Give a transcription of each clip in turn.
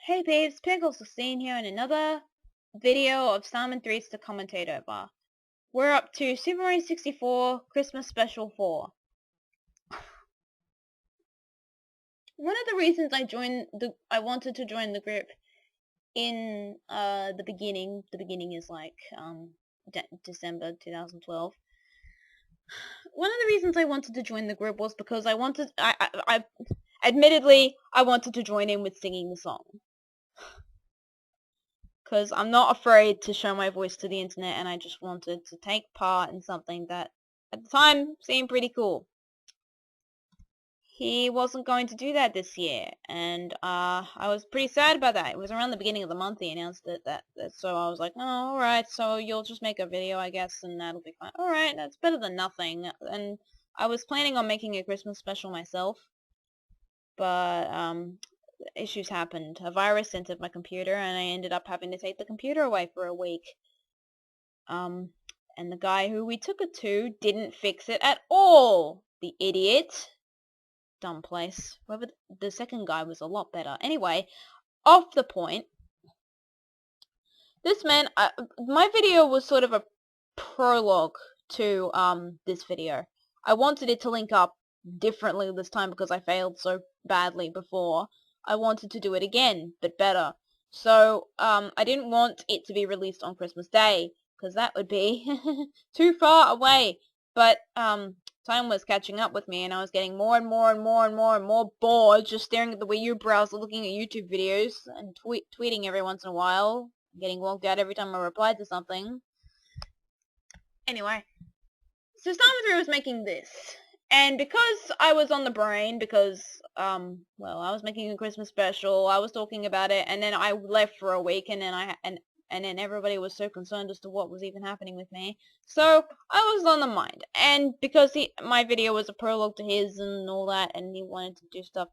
Hey babes, Pinkolol16 here in another video of Starman3's The Commentator Bar. We're up to Super Mario 64 Christmas Special 4. One of the reasons I wanted to join the group in the beginning is like December 2012. One of the reasons I wanted to join the group was because admittedly I wanted to join in with singing the song. Because I'm not afraid to show my voice to the internet, and I just wanted to take part in something that at the time seemed pretty cool. He wasn't going to do that this year, and I was pretty sad about that. It was around the beginning of the month he announced it, so I was like, oh, alright, so you'll just make a video, I guess, and that'll be fine. Alright, that's better than nothing. And I was planning on making a Christmas special myself, but issues happened. A virus entered my computer, and I ended up having to take the computer away for a week. And the guy who we took it to didn't fix it at all! The idiot. Dumb place. Whoever the second guy was a lot better. Anyway, off the point. This man, my video was sort of a prologue to this video. I wanted it to link up differently this time because I failed so badly before. I wanted to do it again, but better. So, I didn't want it to be released on Christmas Day, because that would be too far away. But, time was catching up with me, and I was getting more and more bored just staring at the Wii U browser, looking at YouTube videos, and tweeting every once in a while, getting logged out every time I replied to something. Anyway, so Starman3's was making this. And because I was on the brain, because, well, I was making a Christmas special, I was talking about it, and then I left for a week, and then and then everybody was so concerned as to what was even happening with me. So, I was on the mind. And because my video was a prologue to his and all that, and he wanted to do stuff,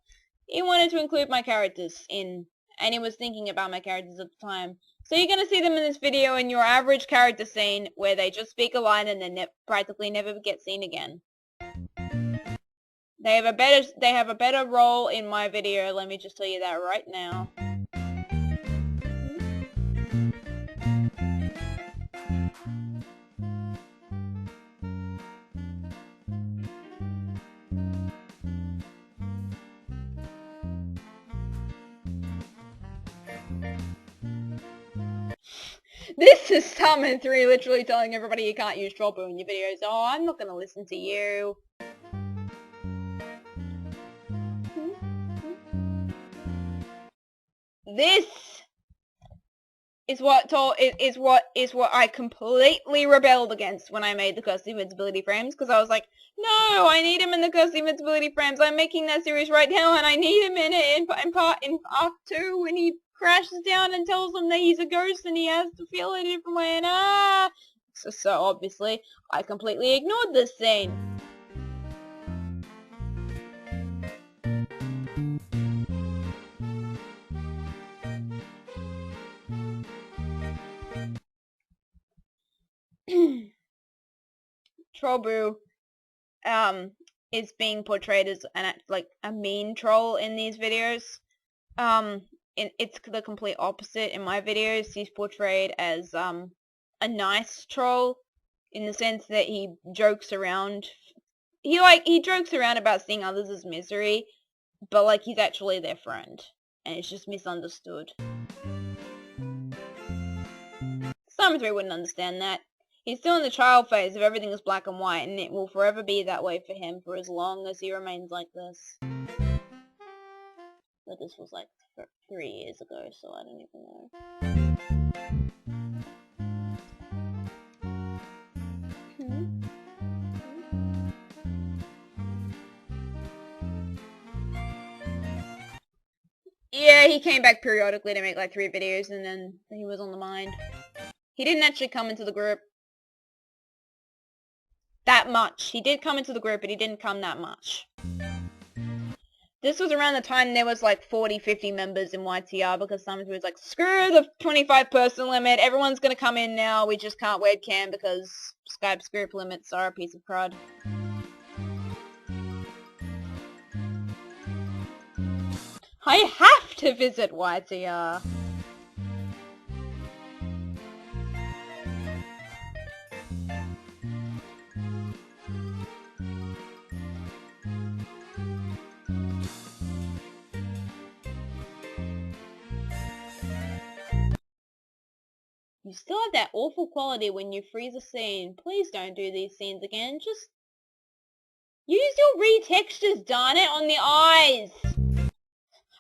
he wanted to include my characters in, and he was thinking about my characters at the time. So you're going to see them in this video in your average character scene, where they just speak a line and then practically never get seen again. They have a better role in my video, let me just tell you that right now. This is Starman3 literally telling everybody you can't use Trollboo in your videos. Oh, I'm not gonna listen to you. This is what I completely rebelled against when I made the Cursed Invincibility frames, because I was like, no, I need him in the Cursed Invincibility frames. I'm making that series right now, and I need him in it in Arc 2 when he crashes down and tells them that he's a ghost and he has to feel a different way, and so obviously I completely ignored this scene. Trollboo is being portrayed as like a mean troll in these videos. It's the complete opposite in my videos. He's portrayed as a nice troll, in the sense that he jokes around. He jokes around about seeing others as misery, but like he's actually their friend, and it's just misunderstood. Starman3 wouldn't understand that. He's still in the child phase of everything is black and white, and it will forever be that way for him for as long as he remains like this. But this was like 3 years ago, so I don't even know. Yeah, he came back periodically to make like 3 videos, and then he was on the mind. He didn't actually come into the group that much. He did come into the group, but he didn't come that much. This was around the time there was like 40-50 members in YTR, because Starman3 was like, screw the 25-person limit, everyone's gonna come in now, we just can't webcam because Skype's group limits are a piece of crud. I have to visit YTR. You still have that awful quality when you freeze a scene. Please don't do these scenes again. Just use your retextures, darn it, on the eyes.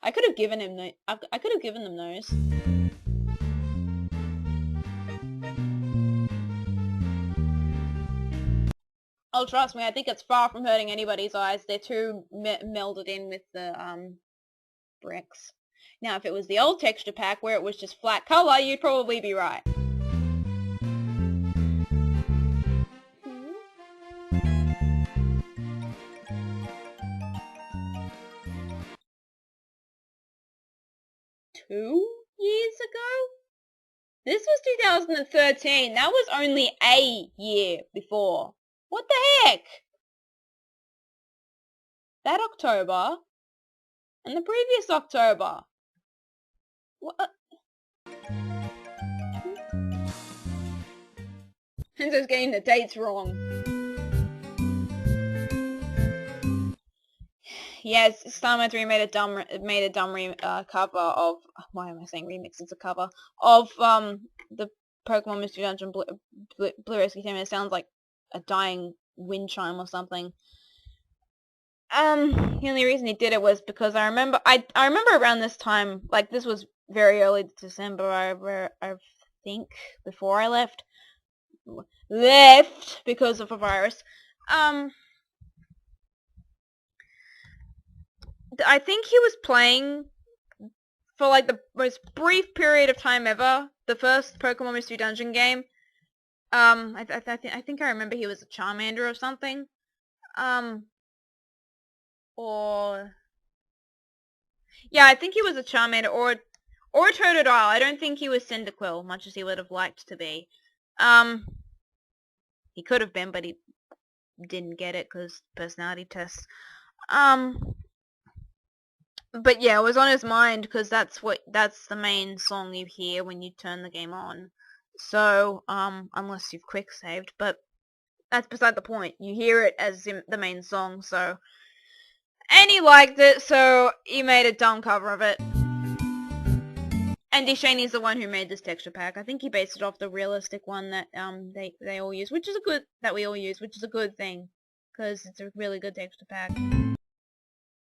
I could have given him I could have given them those. Oh, trust me, I think it's far from hurting anybody's eyes. They're too melded in with the bricks. Now, if it was the old texture pack where it was just flat color, you'd probably be right. Two years ago? This was 2013. That was only a year before. What the heck? That October and the previous October. What? Enzo's getting the dates wrong. Yes, Starman3 made a dumb cover of, why am I saying remix? It's a cover of the Pokemon Mystery Dungeon Blue Rescue theme. It sounds like a dying wind chime or something. The only reason he did it was because I remember around this time, like this was very early December, I think, before I left because of a virus. I think he was playing for like the most brief period of time ever, the first Pokemon Mystery Dungeon game. I think I remember he was a Charmander or something. Or yeah, I think he was a Charmander or a Totodile. I don't think he was Cyndaquil, much as he would have liked to be. He could have been, but he didn't get it because personality tests. But yeah, it was on his mind because that's the main song you hear when you turn the game on. So, unless you've quick saved, but that's beside the point. You hear it as the main song, so. And he liked it, so he made a dumb cover of it. And Deshanie's the one who made this texture pack. I think he based it off the realistic one that they all use, which is a good thing, because it's a really good texture pack.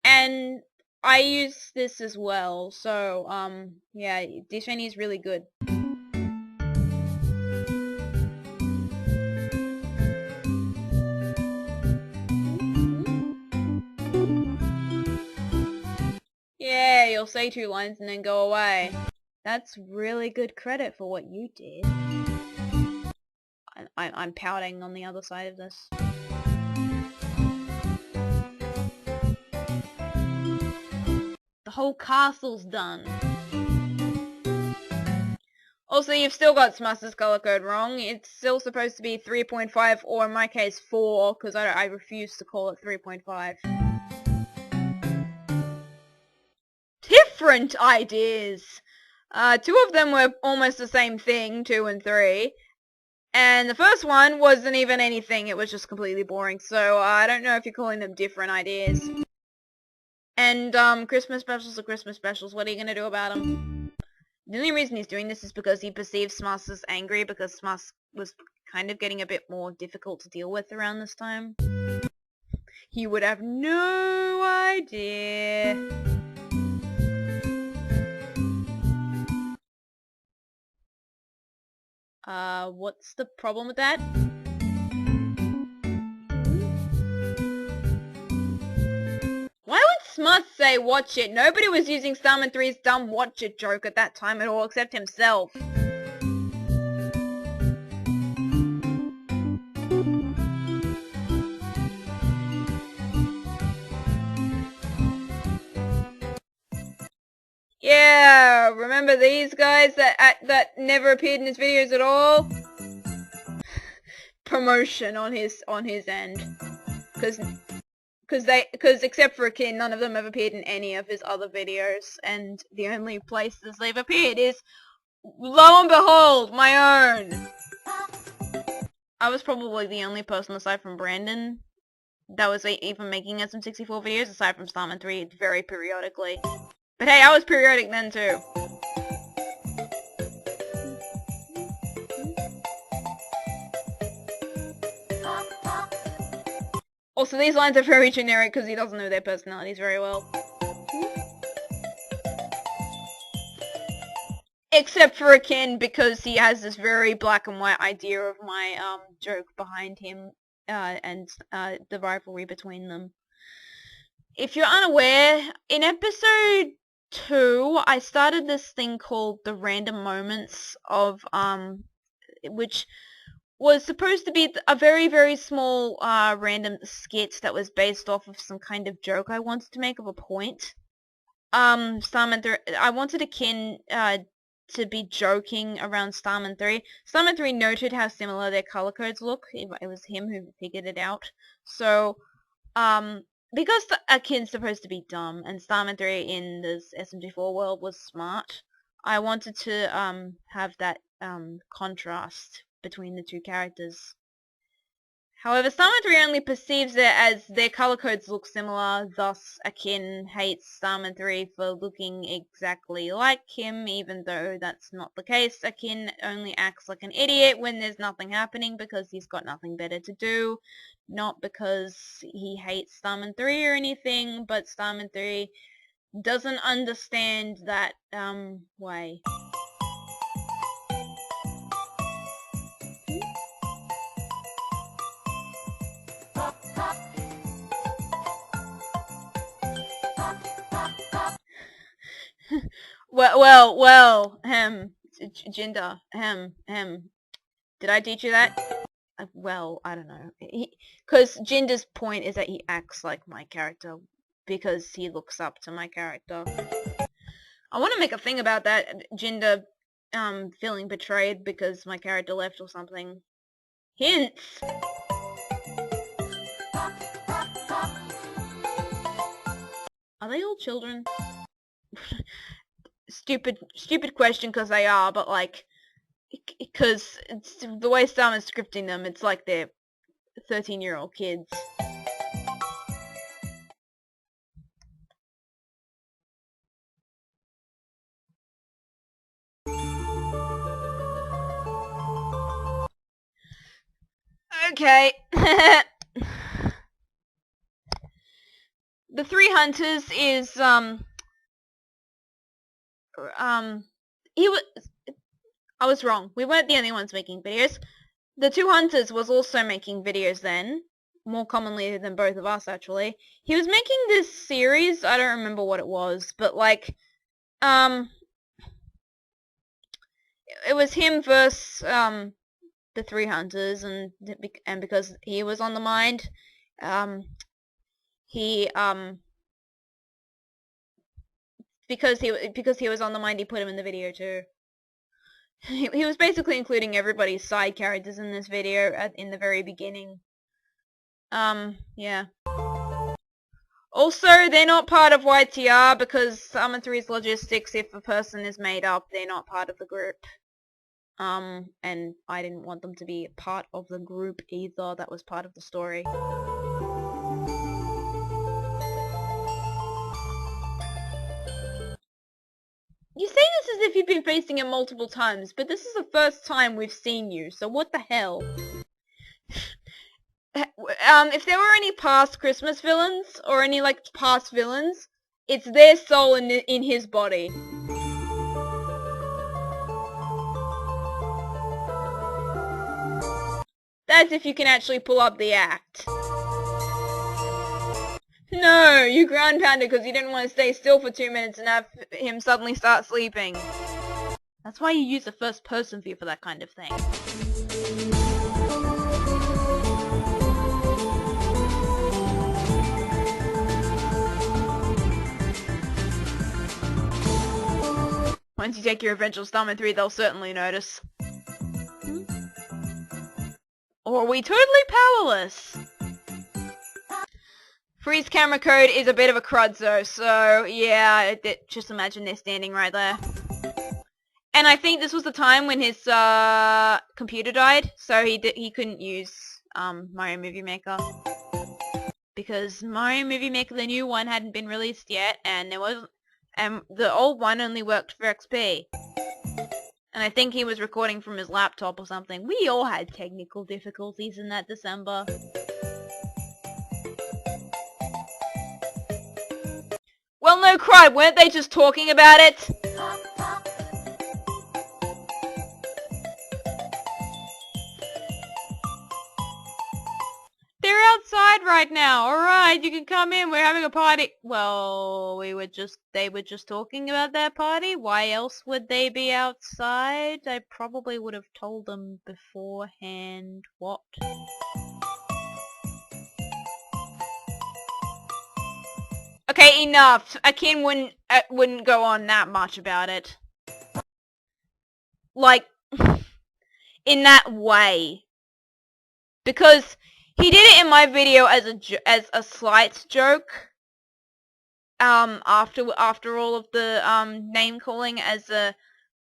And I use this as well, so yeah, Deshanie's really good. Yeah, you'll say 2 lines and then go away. That's really good credit for what you did. I'm pouting on the other side of this. The whole castle's done. Also, you've still got Smuss's color code wrong. It's still supposed to be 3.5, or in my case 4, because I refuse to call it 3.5. Different ideas! 2 of them were almost the same thing, 2 and 3. And the first one wasn't even anything, it was just completely boring. So, I don't know if you're calling them different ideas. And, Christmas specials are Christmas specials. What are you gonna do about them? The only reason he's doing this is because he perceives Smuss as angry, because Smuss was kind of getting a bit more difficult to deal with around this time. He would have no idea. What's the problem with that? Why would Smuss say watch it? Nobody was using Starman3's dumb watch it joke at that time at all, except himself. Yeah, remember these guys that never appeared in his videos at all? Promotion on his end, because Because except for Akin, none of them have appeared in any of his other videos, and the only places they've appeared is, lo and behold, my own! I was probably the only person aside from Brandon that was even making SM64 videos, aside from Starman3 very periodically. But hey, I was periodic then too. Also, these lines are very generic because he doesn't know their personalities very well. Except for Akin, because he has this very black and white idea of my joke behind him and the rivalry between them. If you're unaware, in episode 2, I started this thing called the Random Moments of which was supposed to be a very, very small random skit that was based off of some kind of joke I wanted to make of a point. Starman3, I wanted Akin to be joking around Starman3. Starman3 noted how similar their color codes look. It was him who figured it out. So, because Akin's supposed to be dumb, and Starman3 in this SM64 world was smart, I wanted to have that contrast between the two characters. However, Starman3 only perceives it as their color codes look similar, thus Akin hates Starman3 for looking exactly like him, even though that's not the case. Akin only acts like an idiot when there's nothing happening because he's got nothing better to do, not because he hates Starman3 or anything, but Starman3 doesn't understand that way. Well, Jinder, did I teach you that? Well, I don't know. Because Jinder's point is that he acts like my character because he looks up to my character. I want to make a thing about that, Jinder feeling betrayed because my character left or something. Hints! Are they all children? Stupid question because they are, but like, because it's the way Starman's scripting them, it's like they're 13-year-old kids. Okay. The Three Hunters is I was wrong. We weren't the only ones making videos. The Two Hunters was also making videos then, more commonly than both of us actually. He was making this series, I don't remember what it was, but like it was him versus the Three Hunters, and because he was on the mind, because he was on the mind, he put him in the video too. He was basically including everybody's side characters in this video in the very beginning. Yeah. Also, they're not part of YTR because Starman3's logistics, if a person is made up, they're not part of the group. And I didn't want them to be part of the group either. That was part of the story. You say this as if you've been facing it multiple times, but this is the first time we've seen you, so what the hell? If there were any past Christmas villains, or any, like, past villains, it's their soul in his body. That's if you can actually pull up the act. No, you ground pounded because you didn't want to stay still for 2 minutes and have him suddenly start sleeping. That's why you use the first person view for that kind of thing. Once you take your revenge on Starman3, they'll certainly notice. Or are we totally powerless? Freeze camera code is a bit of a crud though, so yeah, just imagine they're standing right there. And I think this was the time when his computer died, so he couldn't use Mario Movie Maker. Because Mario Movie Maker, the new one, hadn't been released yet, and the old one only worked for XP. And I think he was recording from his laptop or something. We all had technical difficulties in that December. Well, no crud, weren't they just talking about it? They're outside right now. Alright, you can come in. We're having a party. Well, they were just talking about their party. Why else would they be outside? I probably would have told them beforehand. What? Okay, enough. Akin wouldn't go on that much about it. Like, in that way. Because he did it in my video as a slight joke. After all of the name calling as a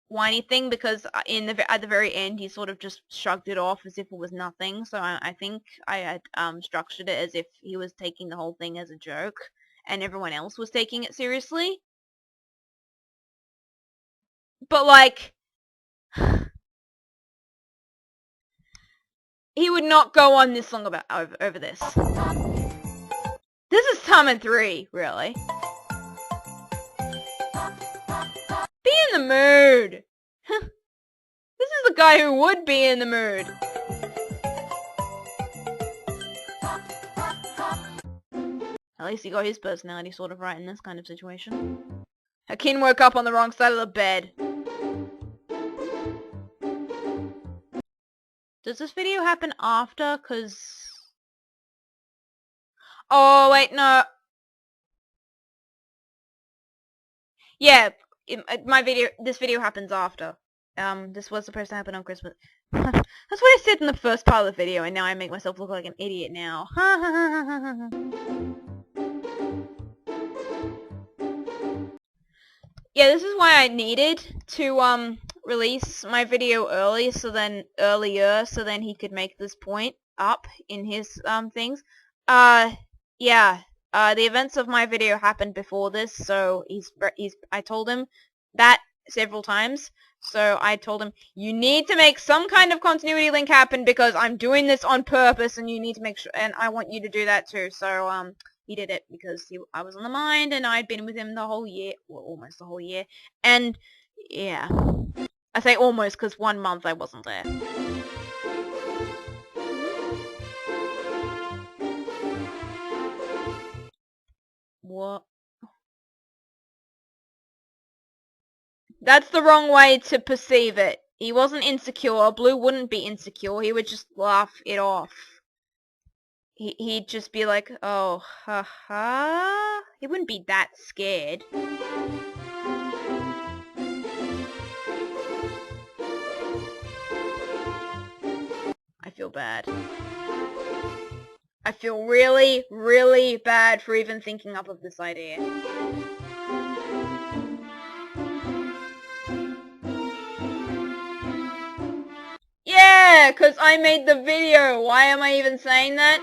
whiny thing, because at the very end he sort of just shrugged it off as if it was nothing. So I think I had structured it as if he was taking the whole thing as a joke, and everyone else was taking it seriously. But like, he would not go on this long about over this. This is Starman3, really. Be in the mood. This is the guy who would be in the mood. At least he got his personality sort of right in this kind of situation. Akin woke up on the wrong side of the bed. Does this video happen after? Cause... Oh, wait, no. Yeah, this video happens after. This was supposed to happen on Christmas. That's what I said in the first part of the video, and now I make myself look like an idiot now. Yeah, this is why I needed to, release my video earlier, so then he could make this point up in his, things. Yeah. The events of my video happened before this, so I told him that several times. So I told him, you need to make some kind of continuity link happen because I'm doing this on purpose, and you need to make sure, and I want you to do that too. So, he did it because I was on the mind, and I'd been with him the whole year, well, almost the whole year, and yeah. I say almost because 1 month I wasn't there. What? That's the wrong way to perceive it. He wasn't insecure. Blue wouldn't be insecure. He would just laugh it off. He'd just be like, oh, haha. He wouldn't be that scared. I feel bad. I feel really, really bad for even thinking up of this idea. Yeah, because I made the video. Why am I even saying that?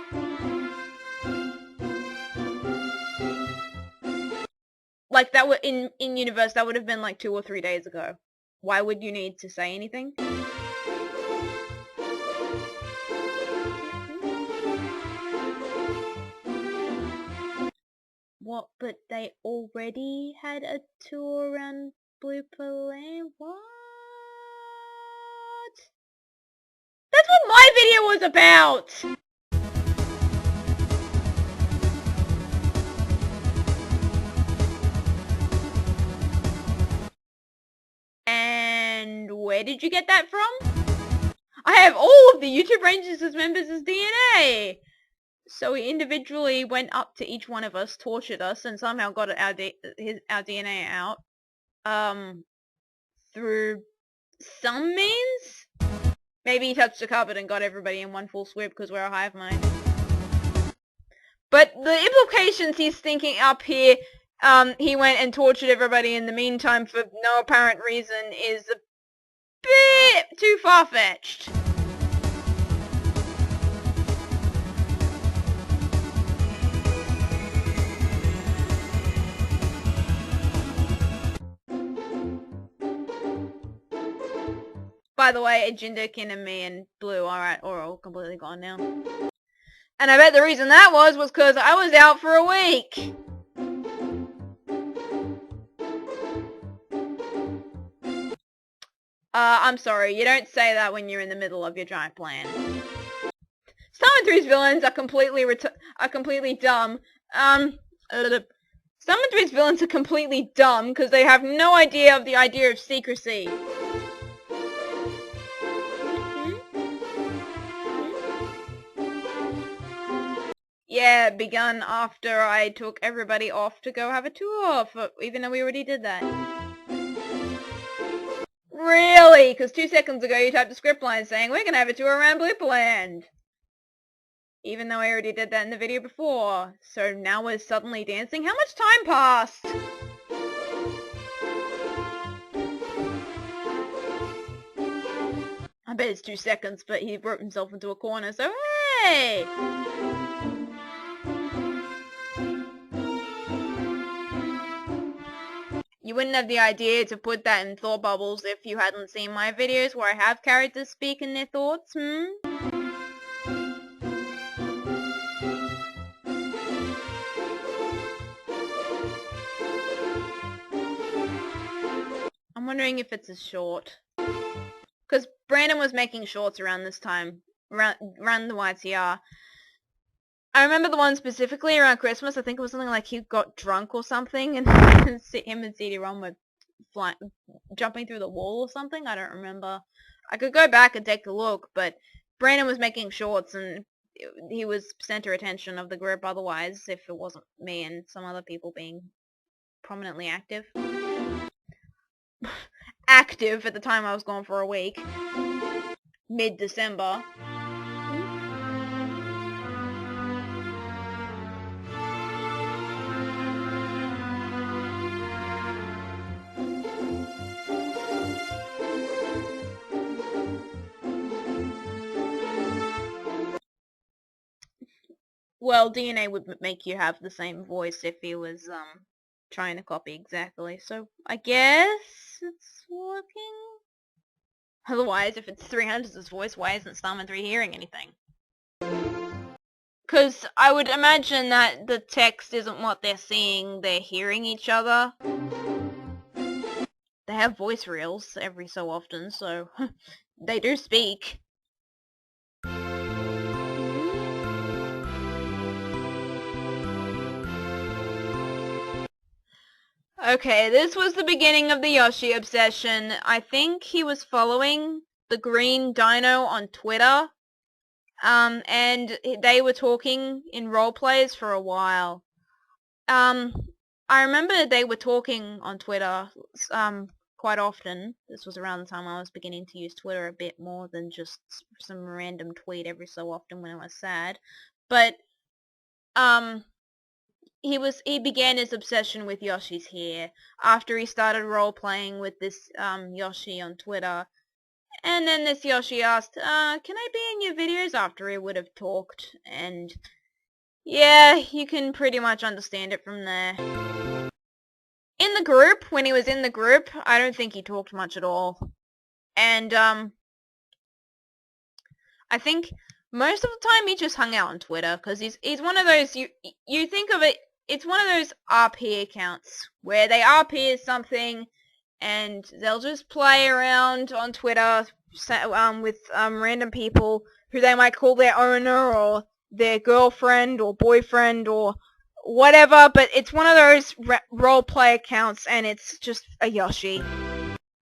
Like, that would, in universe, that would have been like 2 or 3 days ago. Why would you need to say anything? What? But they already had a tour around Blooper Land? What? That's what my video was about! And where did you get that from? I have all of the YouTube Rangers as members as DNA! So he individually went up to each one of us, tortured us, and somehow got our DNA out. Through some means? Maybe he touched the cupboard and got everybody in one full swoop because we're a hive mind. But the implications he's thinking up here, he went and tortured everybody in the meantime for no apparent reason, is a bit too far-fetched. By the way, Jinderkin and me and Blue are all completely gone now. And I bet the reason that was because I was out for a week. I'm sorry, you don't say that when you're in the middle of your giant plan. Starman3's villains are completely dumb. Starman3's villains are completely dumb because they have no idea of the idea of secrecy. Yeah, begun after I took everybody off to go have a tour, even though we already did that. Really? Because 2 seconds ago you typed a script line saying, we're gonna have a tour around Blooperland. Even though I already did that in the video before. So now we're suddenly dancing? How much time passed? I bet it's 2 seconds, but he wrote himself into a corner, so hey! You wouldn't have the idea to put that in thought bubbles if you hadn't seen my videos where I have characters speak in their thoughts, I'm wondering if it's a short. Because Brandon was making shorts around this time, around the YTR. I remember the one specifically around Christmas. I think it was something like he got drunk or something, and him and CD-ROM were jumping through the wall or something. I don't remember. I could go back and take a look, but Brandon was making shorts, and he was center attention of the group otherwise, if it wasn't me and some other people being prominently active. Active at the time I was gone for a week. Mid-December. Well, DNA would make you have the same voice if he was, trying to copy exactly, so I guess it's working? Otherwise, if it's 300's voice, why isn't Starman3 hearing anything? Because I would imagine that the text isn't what they're seeing, they're hearing each other. They have voice reels every so often, so they do speak. Okay, this was the beginning of the Yoshi obsession. I think he was following the Green Dino on Twitter, and they were talking in roleplays for a while. I remember they were talking on Twitter, quite often. This was around the time I was beginning to use Twitter a bit more than just some random tweet every so often when I was sad. But, he began his obsession with Yoshi's hair after he started role-playing with this, Yoshi on Twitter. And then this Yoshi asked, can I be in your videos after he would have talked? And, yeah, you can pretty much understand it from there. In the group, when he was in the group, I don't think he talked much at all. And, I think most of the time he just hung out on Twitter, because he's one of those, you think of it, it's one of those RP accounts, where they RP something, and they'll just play around on Twitter, with, random people, who they might call their owner, or their girlfriend, or boyfriend, or whatever, but it's one of those roleplay accounts, and it's just a Yoshi.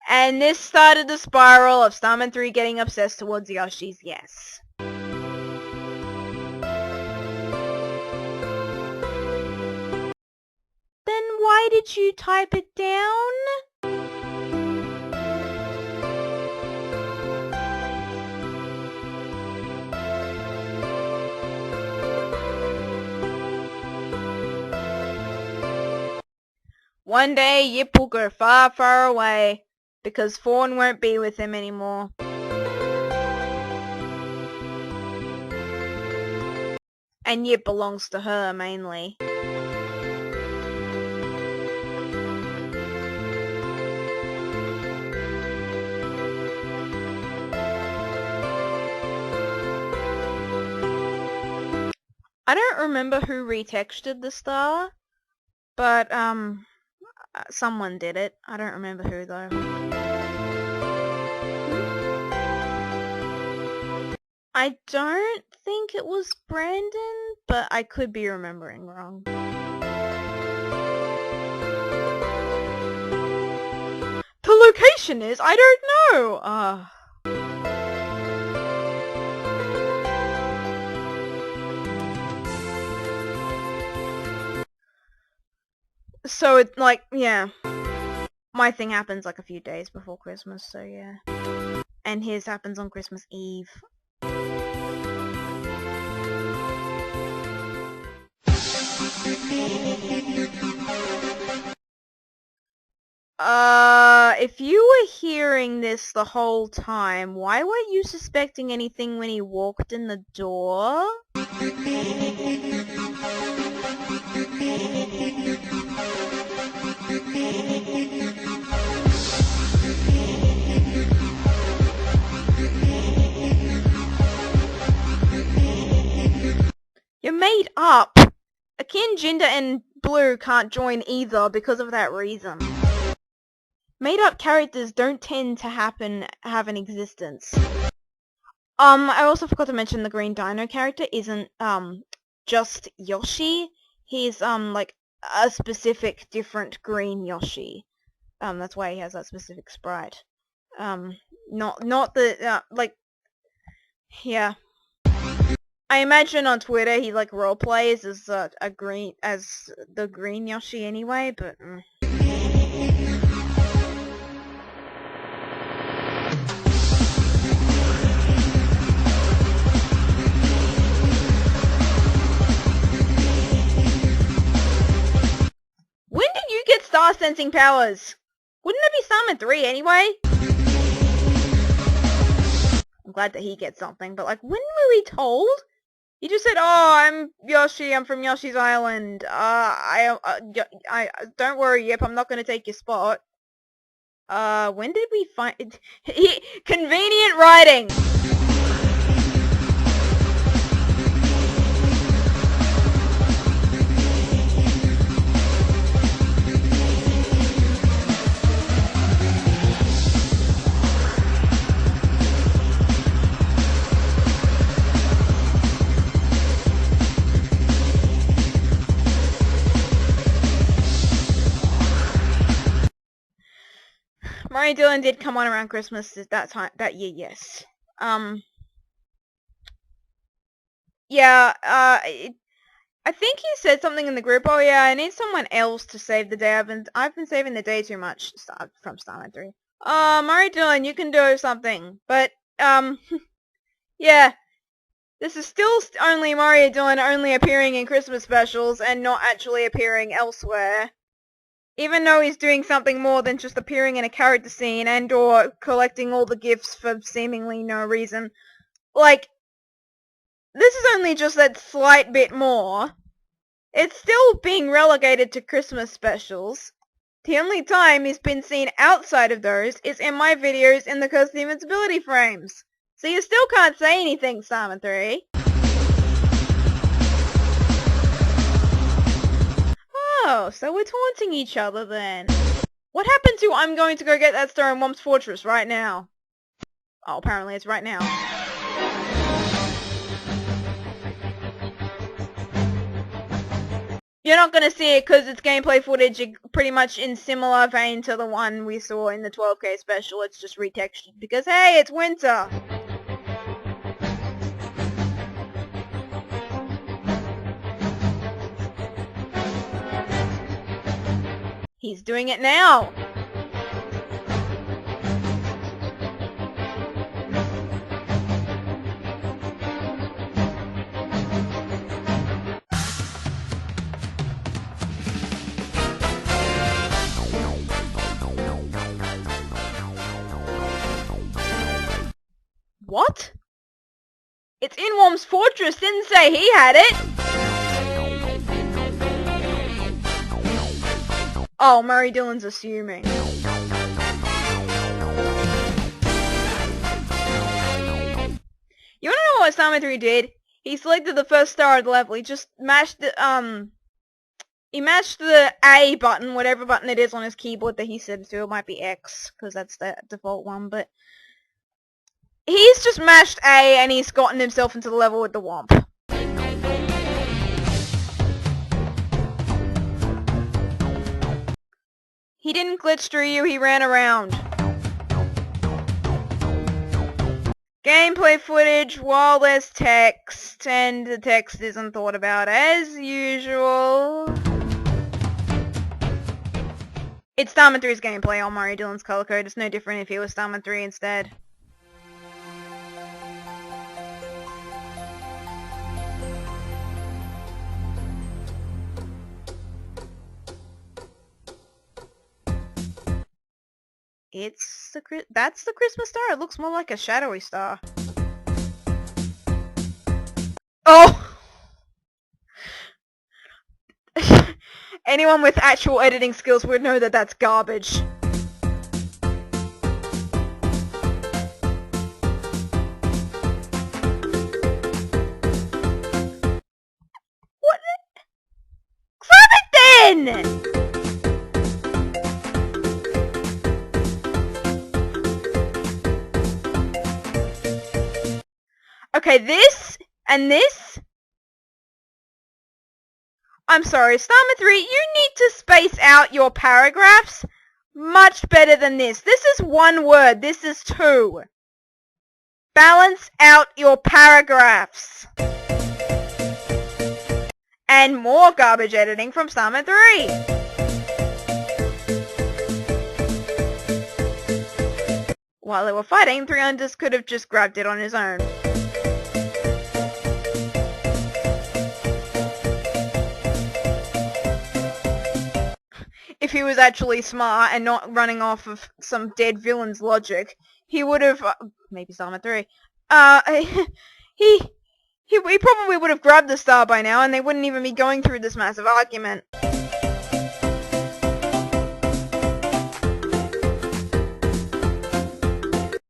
And this started the spiral of Starman3 getting obsessed towards Yoshi's, yes. Then why did you type it down? One day Yip will go far, far away, because Fawn won't be with him anymore. And Yip belongs to her, mainly. I don't remember who retextured the star, but, someone did it. I don't remember who, though. I don't think it was Brandon, but I could be remembering wrong. The location is? I don't know! So it's like, yeah. My thing happens like a few days before Christmas, so yeah. And his happens on Christmas Eve. If you were hearing this the whole time, why weren't you suspecting anything when he walked in the door? You're made up! Akin, Jinder, and Blue can't join either because of that reason. Made-up characters don't tend to have an existence. I also forgot to mention the Green Dino character isn't, just Yoshi. He's, like, a specific different green Yoshi. That's why he has that specific sprite. Not the, like, yeah. I imagine on Twitter he, like, roleplays as, the green Yoshi anyway, but, When did you get star sensing powers? Wouldn't it be Starman3 anyway? I'm glad that he gets something, but like, when were we told? He just said, "Oh, I'm Yoshi. I'm from Yoshi's Island. Don't worry, Yep. I'm not gonna take your spot." When did we find? Convenient writing. MarioDylan did come on around Christmas that year, yes. Yeah, I think he said something in the group, "Oh yeah, I need someone else to save the day. I've been saving the day too much," from Starman3. MarioDylan, you can do something. But, yeah. This is still only MarioDylan only appearing in Christmas specials and not actually appearing elsewhere. Even though he's doing something more than just appearing in a character scene and or collecting all the gifts for seemingly no reason. Like, this is only just that slight bit more. It's still being relegated to Christmas specials. The only time he's been seen outside of those is in my videos in the Curse of Invincibility frames. So you still can't say anything, Starman3. Oh, so we're taunting each other then. What happened to I'm going to go get that star in Womp's Fortress right now? Oh, apparently it's right now. You're not gonna see it because it's gameplay footage pretty much in similar vein to the one we saw in the 12K special. It's just retextured because, hey, it's winter! He's doing it now! What? It's in Worm's fortress, didn't say he had it! Oh, MarioDylan's assuming. You wanna know what Starman3 did? He selected the first star of the level. He just mashed the, he mashed the A button, whatever button it is on his keyboard that he set it to. It might be X, because that's the default one, but he's just mashed A and he's gotten himself into the level with the Womp. He didn't glitch through you, he ran around. Gameplay footage while there's text, and the text isn't thought about as usual. It's Starman3's gameplay on MarioDylan's color code. It's no different if he was Starman3 instead. That's the Christmas star? It looks more like a shadowy star. Oh! Anyone with actual editing skills would know that that's garbage. What? Grab it then! Okay, this and this. I'm sorry, Starman3, you need to space out your paragraphs much better than this. This is one word, this is two. Balance out your paragraphs. And more garbage editing from Starman3. While they were fighting, 300's could have just grabbed it on his own. If he was actually smart and not running off of some dead villain's logic, he would have, maybe Starman3, he probably would have grabbed the star by now and they wouldn't even be going through this massive argument.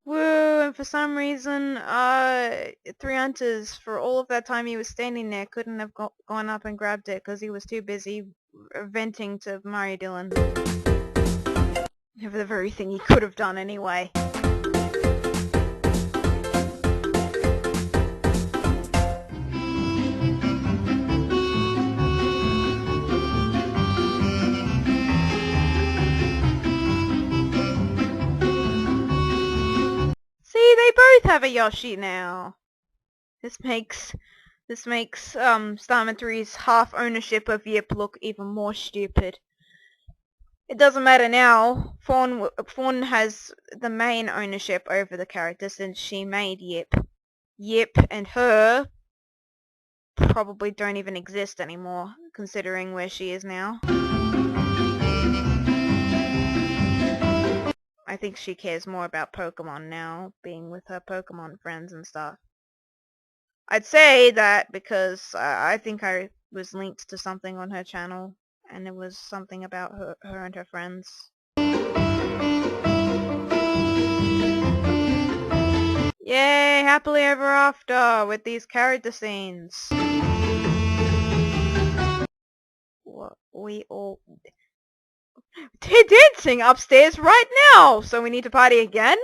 Woo, and for some reason, 300's, for all of that time he was standing there, couldn't have gone up and grabbed it because he was too busy venting to MarioDylan. For the very thing he could have done anyway. See, they both have a Yoshi now. This makes Starman3's half ownership of Yip look even more stupid. It doesn't matter now. Fawn has the main ownership over the character since she made Yip. Yip and her probably don't even exist anymore, considering where she is now. I think she cares more about Pokemon now, being with her Pokemon friends and stuff. I'd say that because I think I was linked to something on her channel, and it was something about her and her friends. Yay, happily ever after with these character scenes. What we all... They're dancing upstairs right now, so we need to party again?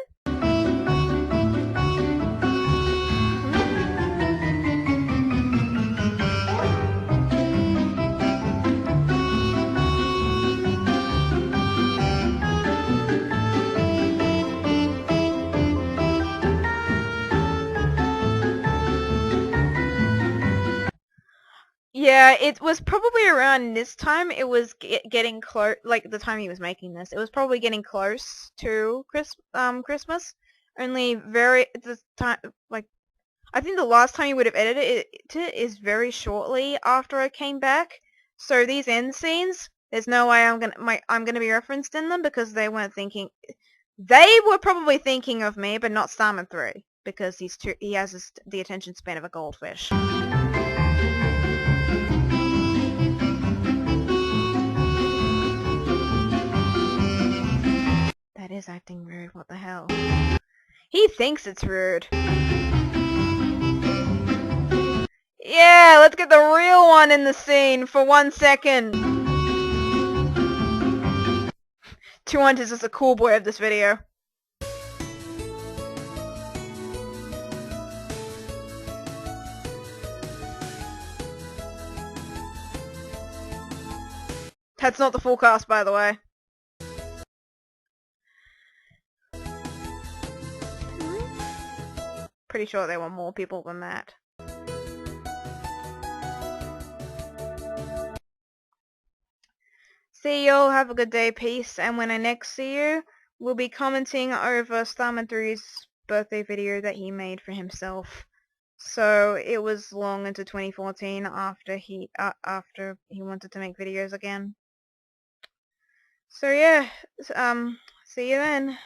Yeah, it was probably around this time. It was getting close, like the time he was making this. It was probably getting close to Christmas. Only the time, like, I think the last time he would have edited it is very shortly after I came back. So these end scenes, there's no way I'm gonna be referenced in them because they weren't thinking. They were probably thinking of me, but not Starman3. because he has the attention span of a goldfish. That is acting rude, what the hell? He thinks it's rude. Yeah, let's get the real one in the scene for 1 second. 200 is the cool boy of this video. That's not the full cast, by the way. Pretty sure there were more people than that. See y'all, have a good day, peace, and when I next see you, we'll be commenting over Starman3's birthday video that he made for himself. So it was long into 2014 after he wanted to make videos again. So yeah, see you then.